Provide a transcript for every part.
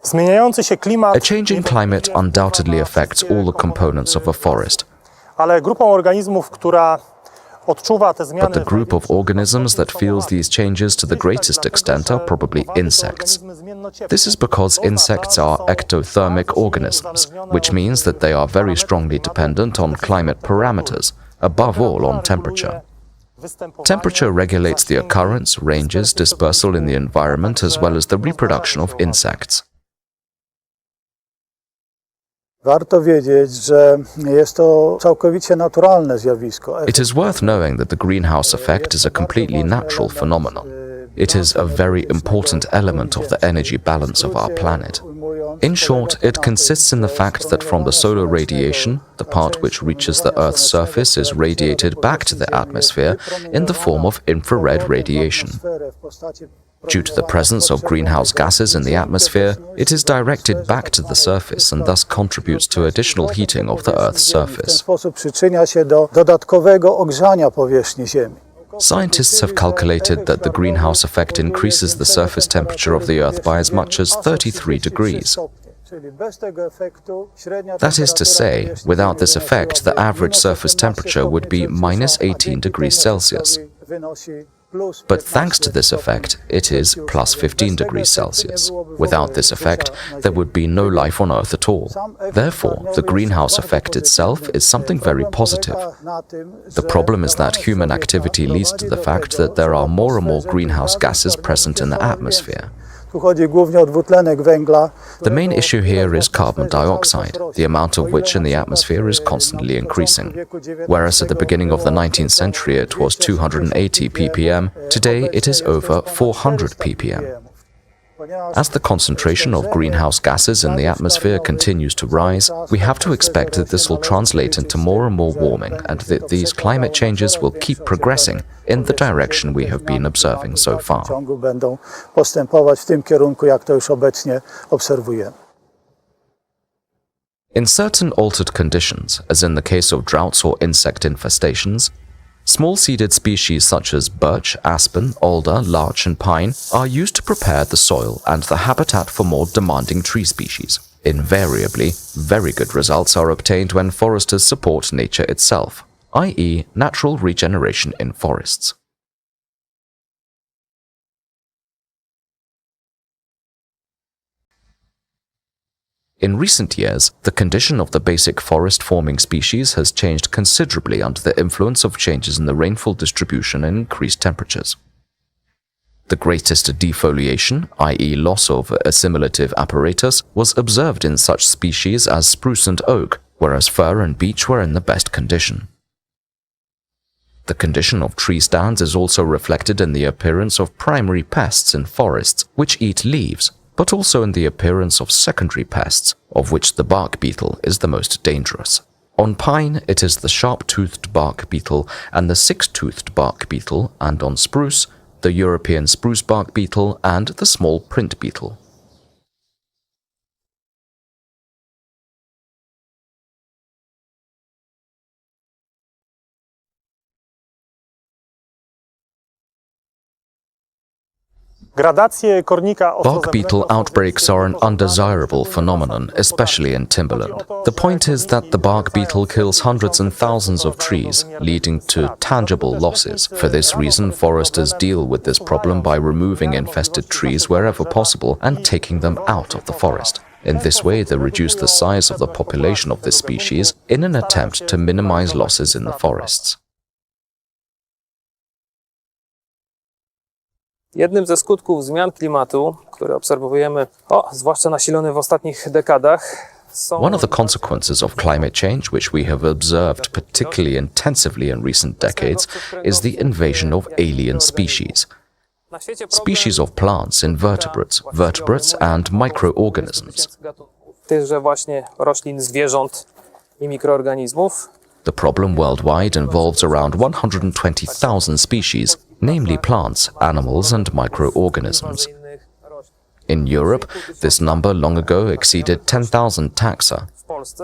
Zmieniający się klimat. A changing climate undoubtedly affects all the components of a forest. Ale grupą organizmów, która odczuwa te zmiany. But the group of organisms that feels these changes to the greatest extent are probably insects. This is because insects are ectothermic organisms, which means that they are very strongly dependent on climate parameters, above all on temperature. Temperature regulates the occurrence, ranges, dispersal in the environment as well as the reproduction of insects. Warto wiedzieć, że jest to całkowicie naturalne zjawisko. It is worth knowing that the greenhouse effect is a completely natural phenomenon. It is a very important element of the energy balance of our planet. In short, it consists in the fact that from the solar radiation, the part which reaches the Earth's surface is radiated back to the atmosphere in the form of infrared radiation. Due to the presence of greenhouse gases in the atmosphere, it is directed back to the surface and thus contributes to additional heating of the Earth's surface. W ten sposób przyczynia się do dodatkowego ogrzania powierzchni Ziemi. Scientists have calculated that the greenhouse effect increases the surface temperature of the Earth by as much as 33 degrees. That is to say, without this effect, the average surface temperature would be minus 18 degrees Celsius. But thanks to this effect, it is plus 15 degrees Celsius. Without this effect, there would be no life on Earth at all. Therefore, the greenhouse effect itself is something very positive. The problem is that human activity leads to the fact that there are more and more greenhouse gases present in the atmosphere. The main issue here is carbon dioxide, the amount of which in the atmosphere is constantly increasing. Whereas at the beginning of the 19th century it was 280 ppm, today it is over 400 ppm. As the concentration of greenhouse gases in the atmosphere continues to rise, we have to expect that this will translate into more and more warming and that these climate changes will keep progressing in the direction we have been observing so far. In certain altered conditions, as in the case of droughts or insect infestations, small-seeded species such as birch, aspen, alder, larch and pine are used to prepare the soil and the habitat for more demanding tree species. Invariably, very good results are obtained when foresters support nature itself, i.e., natural regeneration in forests. In recent years, the condition of the basic forest-forming species has changed considerably under the influence of changes in the rainfall distribution and increased temperatures. The greatest defoliation, i.e. loss of assimilative apparatus, was observed in such species as spruce and oak, whereas fir and beech were in the best condition. The condition of tree stands is also reflected in the appearance of primary pests in forests, which eat leaves, but also in the appearance of secondary pests, of which the bark beetle is the most dangerous. On pine, it is the sharp-toothed bark beetle and the six-toothed bark beetle, and on spruce, the European spruce bark beetle and the small print beetle. Bark beetle outbreaks are an undesirable phenomenon, especially in timberland. The point is that the bark beetle kills hundreds and thousands of trees, leading to tangible losses. For this reason, foresters deal with this problem by removing infested trees wherever possible and taking them out of the forest. In this way, they reduce the size of the population of this species in an attempt to minimize losses in the forests. Jednym ze skutków zmian klimatu, które obserwujemy, zwłaszcza nasilone w ostatnich dekadach, One of the consequences of climate change, which we have observed particularly intensively in recent decades, is the invasion of alien species. Species of plants, invertebrates, vertebrates and microorganisms. Tychże właśnie roślin, zwierząt i mikroorganizmów. The problem worldwide involves around 120,000 species, namely plants, animals and microorganisms. In Europe, this number long ago exceeded 10,000 taxa.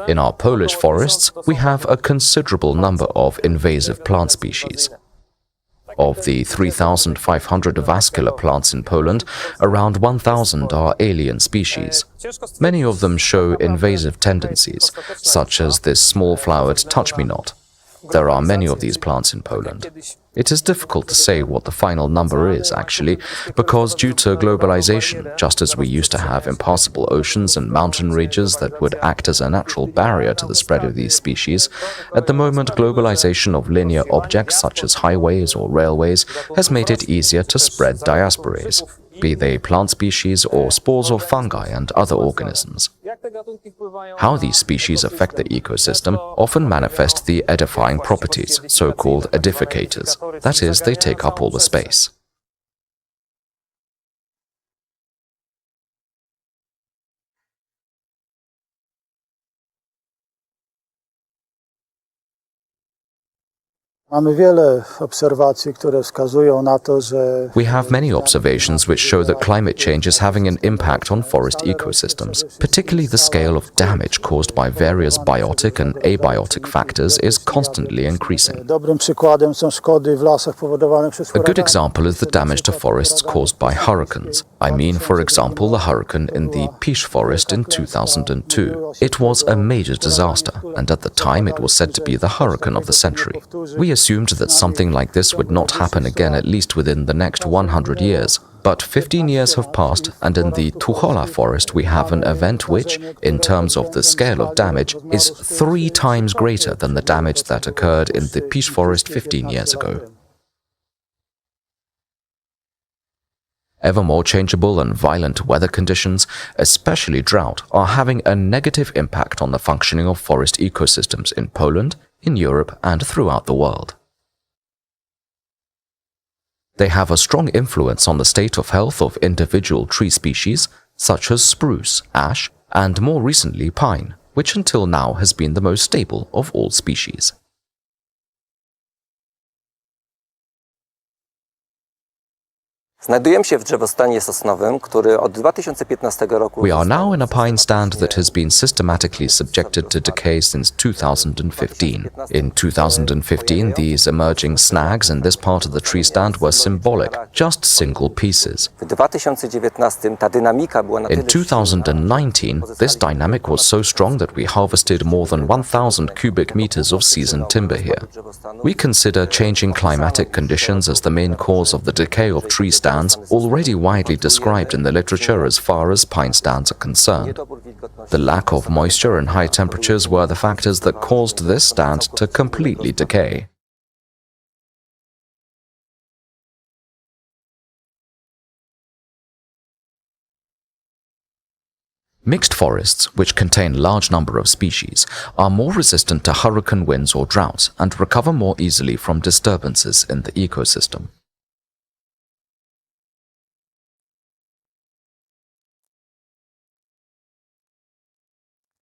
In our Polish forests, we have a considerable number of invasive plant species. Of the 3,500 vascular plants in Poland, around 1,000 are alien species. Many of them show invasive tendencies, such as this small-flowered touch-me-not. There are many of these plants in Poland. It is difficult to say what the final number is, actually, because due to globalization, just as we used to have impassable oceans and mountain ranges that would act as a natural barrier to the spread of these species, at the moment globalization of linear objects such as highways or railways has made it easier to spread diasporae, be they plant species or spores of fungi and other organisms. How these species affect the ecosystem often manifest the edifying properties, so-called edificators. That is, they take up all the space. Mamy wiele obserwacji, które wskazują na to, że We have many observations which show that climate change is having an impact on forest ecosystems. Particularly the scale of damage caused by various biotic and abiotic factors is constantly increasing. dobrym przykładem są szkody w lasach powodowane przez A good huragany. example is the damage to forests caused by hurricanes. I mean, for example, the hurricane in the Pisz forest in 2002. It was a major disaster, and at the time it was said to be the hurricane of the century. We assumed that something like this would not happen again at least within the next 100 years. But 15 years have passed, and in the Tuchola forest we have an event which, in terms of the scale of damage, is 3 times greater than the damage that occurred in the Pisz forest 15 years ago. Ever more changeable and violent weather conditions, especially drought, are having a negative impact on the functioning of forest ecosystems in Poland, in Europe, and throughout the world. They have a strong influence on the state of health of individual tree species, such as spruce, ash, and more recently pine, which until now has been the most stable of all species. Znajdujemy się w drzewostanie sosnowym, który od 2015 roku... We are now in a pine stand that has been systematically subjected to decay since 2015. In 2015, these emerging snags in this part of the tree stand were symbolic, just single pieces. W 2019 ta dynamika była na tyle In 2019, this dynamic was so strong that we harvested more than 1,000 cubic meters of seasoned timber here. We consider changing climatic conditions as the main cause of the decay of tree stands, already widely described in the literature as far as pine stands are concerned. The lack of moisture and high temperatures were the factors that caused this stand to completely decay. Mixed forests, which contain a large number of species, are more resistant to hurricane winds or droughts and recover more easily from disturbances in the ecosystem.